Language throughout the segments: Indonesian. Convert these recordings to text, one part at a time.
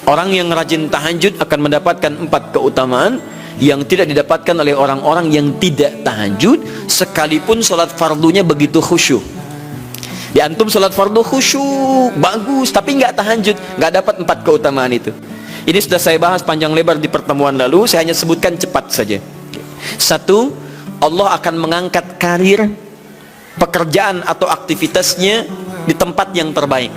Orang yang rajin tahajud akan mendapatkan 4 keutamaan yang tidak didapatkan oleh orang-orang yang tidak tahajud, sekalipun sholat fardunya begitu khusyuk. Di antum sholat fardu khusyuk, bagus, tapi nggak tahajud, nggak dapat 4 keutamaan itu. Ini sudah saya bahas panjang lebar di pertemuan lalu, saya hanya sebutkan cepat saja. 1, Allah akan mengangkat karir, pekerjaan atau aktivitasnya di tempat yang terbaik.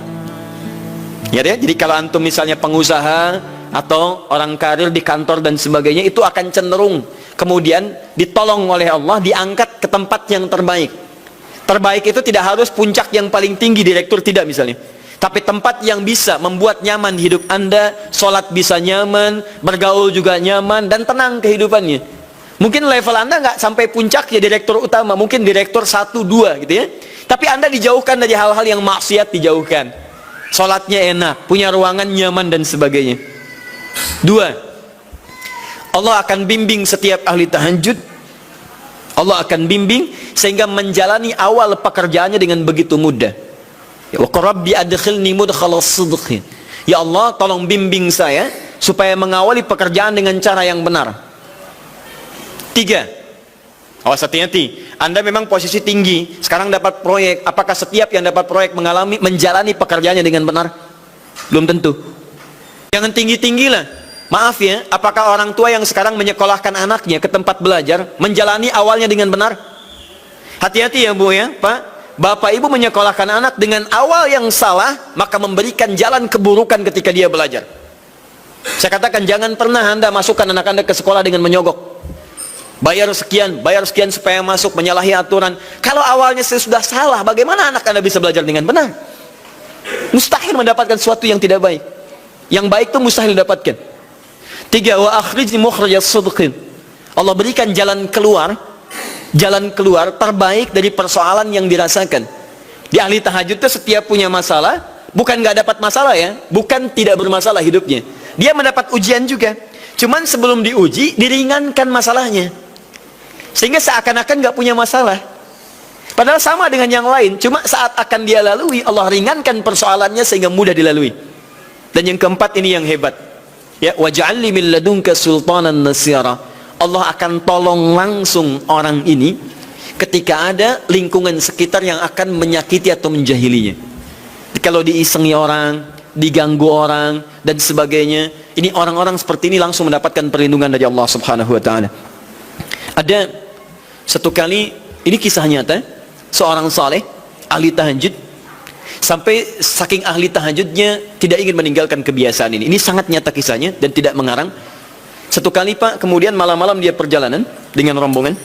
Ya, jadi kalau antum misalnya pengusaha atau orang karir di kantor dan sebagainya, itu akan cenderung kemudian ditolong oleh Allah, diangkat ke tempat yang terbaik. Terbaik itu tidak harus puncak yang paling tinggi, direktur, tidak misalnya, tapi tempat yang bisa membuat nyaman hidup anda, sholat bisa nyaman, bergaul juga nyaman, dan tenang kehidupannya. Mungkin level anda nggak sampai puncak ya direktur utama, mungkin direktur 1, 2 gitu ya, tapi anda dijauhkan dari hal-hal yang maksiat, dijauhkan, sholatnya enak, punya ruangan nyaman dan sebagainya. 2, Allah akan bimbing setiap ahli tahajud. Allah akan bimbing sehingga menjalani awal pekerjaannya dengan begitu mudah. Ya Rabbi adkhilni mudkhalas sidqin. Ya Allah, tolong bimbing saya supaya mengawali pekerjaan dengan cara yang benar. 3, awas hati-hati. Anda memang posisi tinggi, sekarang dapat proyek. Apakah setiap yang dapat proyek menjalani pekerjaannya dengan benar? Belum tentu. Jangan tinggi-tinggilah. Maaf ya, apakah orang tua yang sekarang menyekolahkan anaknya ke tempat belajar menjalani awalnya dengan benar? Hati-hati ya Bu ya, Pak. Bapak Ibu menyekolahkan anak dengan awal yang salah, maka memberikan jalan keburukan ketika dia belajar. Saya katakan, jangan pernah Anda masukkan anak Anda ke sekolah dengan menyogok. Bayar sekian supaya masuk, menyalahi aturan. Kalau awalnya sudah salah, bagaimana anak Anda bisa belajar dengan benar? Mustahil mendapatkan sesuatu yang tidak baik. Yang baik itu mustahil didapatkan. 3, wa akhrijni mukhrajas sidqin. Allah berikan jalan keluar terbaik dari persoalan yang dirasakan. Di ahli tahajud itu setiap punya masalah, bukan nggak dapat masalah ya, bukan tidak bermasalah hidupnya. Dia mendapat ujian juga. Cuman sebelum diuji, diringankan masalahnya. Sehingga seakan-akan nggak punya masalah. Padahal sama dengan yang lain, cuma saat akan dia lalui, Allah ringankan persoalannya sehingga mudah dilalui. Dan yang keempat ini yang hebat. Ya, waj'alni min ladunka sultanan nasira. Allah akan tolong langsung orang ini ketika ada lingkungan sekitar yang akan menyakiti atau menjahilinya. Kalau diisengi orang, diganggu orang dan sebagainya, ini orang-orang seperti ini langsung mendapatkan perlindungan dari Allah Subhanahu wa taala. Ada satu kali, ini kisah nyata, seorang saleh ahli tahajud, sampai saking ahli tahajudnya tidak ingin meninggalkan kebiasaan ini. Ini sangat nyata kisahnya dan tidak mengarang. Satu kali Pak, kemudian malam-malam dia perjalanan dengan rombongan.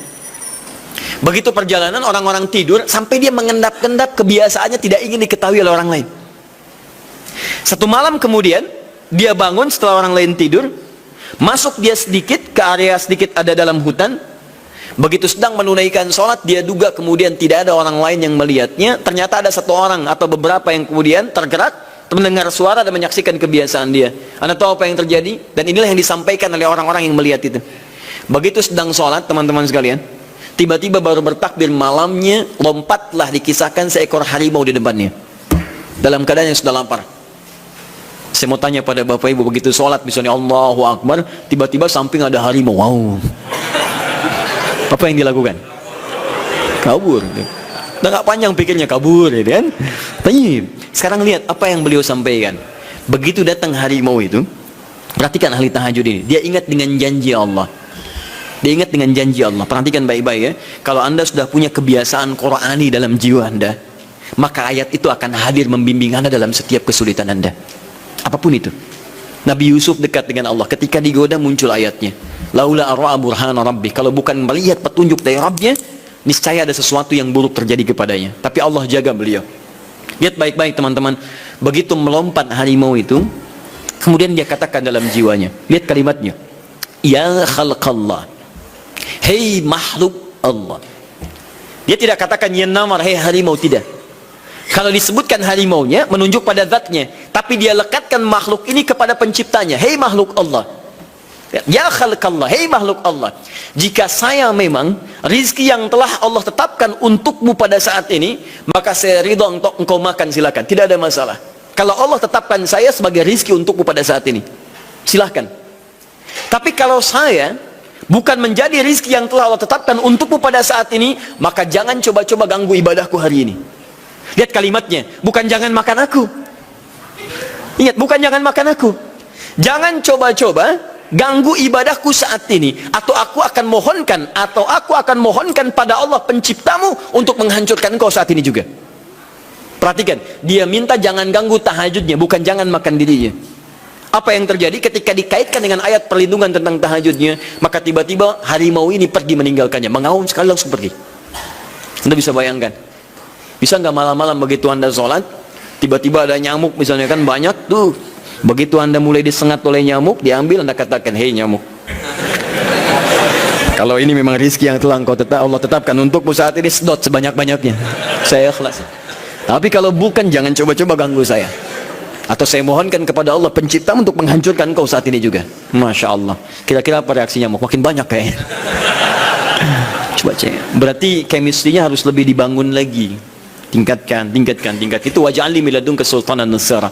Begitu perjalanan, orang-orang tidur, sampai dia mengendap-endap, kebiasaannya tidak ingin diketahui oleh orang lain. Satu malam kemudian dia bangun setelah orang lain tidur, masuk dia sedikit ke area sedikit ada dalam hutan. Begitu sedang menunaikan sholat, dia duga kemudian tidak ada orang lain yang melihatnya. Ternyata ada satu orang atau beberapa yang kemudian tergerak, mendengar suara dan menyaksikan kebiasaan dia. Anda tahu apa yang terjadi? Dan inilah yang disampaikan oleh orang-orang yang melihat itu. Begitu sedang sholat, teman-teman sekalian, tiba-tiba baru bertakbir malamnya, lompatlah dikisahkan seekor harimau di depannya, dalam keadaan yang sudah lapar. Saya mau tanya pada Bapak Ibu, begitu sholat misalnya Allahu Akbar, tiba-tiba samping ada harimau, wow, apa yang dilakukan? Kabur. Udah gak panjang pikirnya, kabur ya kan? Tapi sekarang lihat apa yang beliau sampaikan. Begitu datang harimau itu, perhatikan ahli tahajud ini, dia ingat dengan janji Allah. Dia ingat dengan janji Allah. Perhatikan baik-baik ya. Kalau Anda sudah punya kebiasaan Qur'ani dalam jiwa Anda, maka ayat itu akan hadir membimbing Anda dalam setiap kesulitan Anda, apapun itu. Nabi Yusuf dekat dengan Allah, ketika digoda muncul ayatnya, laula ar'a burhana rabbi, kalau bukan melihat petunjuk dari Rabbnya, niscaya ada sesuatu yang buruk terjadi kepadanya. Tapi Allah jaga beliau. Lihat baik-baik teman-teman, begitu melompat harimau itu, kemudian dia katakan dalam jiwanya, lihat kalimatnya, ya khalqallah, hei makhluk Allah. Dia tidak katakan ya namar, hei harimau, tidak. Kalau disebutkan harimaunya menunjuk pada zatnya, tapi dia lekatkan makhluk ini kepada penciptanya, hei makhluk Allah, ya khalqallah, hei makhluk Allah. Jika saya memang rizki yang telah Allah tetapkan untukmu pada saat ini, maka saya ridho untuk engkau makan, silakan, tidak ada masalah. Kalau Allah tetapkan saya sebagai rizki untukmu pada saat ini, silahkan. Tapi kalau saya bukan menjadi rizki yang telah Allah tetapkan untukmu pada saat ini, maka jangan coba-coba ganggu ibadahku hari ini. Lihat kalimatnya, bukan jangan makan aku. Ingat, bukan jangan makan aku. Jangan coba-coba ganggu ibadahku saat ini, atau aku akan mohonkan pada Allah penciptamu untuk menghancurkan engkau saat ini juga. Perhatikan, dia minta jangan ganggu tahajudnya, bukan jangan makan dirinya. Apa yang terjadi ketika dikaitkan dengan ayat perlindungan tentang tahajudnya, maka tiba-tiba harimau ini pergi meninggalkannya, mengaum sekali langsung pergi. Anda bisa bayangkan, bisa nggak malam-malam begitu Anda sholat, tiba-tiba ada nyamuk misalnya, kan banyak tuh. Begitu Anda mulai disengat oleh nyamuk, diambil, Anda katakan, hei nyamuk, kalau ini memang rizki yang telah Allah tetapkan untukmu saat ini, sedot sebanyak-banyaknya, saya ikhlas. Tapi kalau bukan, jangan coba-coba ganggu saya. Atau saya mohonkan kepada Allah pencipta untuk menghancurkan kau saat ini juga. Masya Allah. Kira-kira apa reaksi nyamuk? Makin banyak kayaknya. Coba cek. Berarti chemistry-nya harus lebih dibangun lagi. Tingkatkan. Itu waj'alni min ladunka sultanan nasara.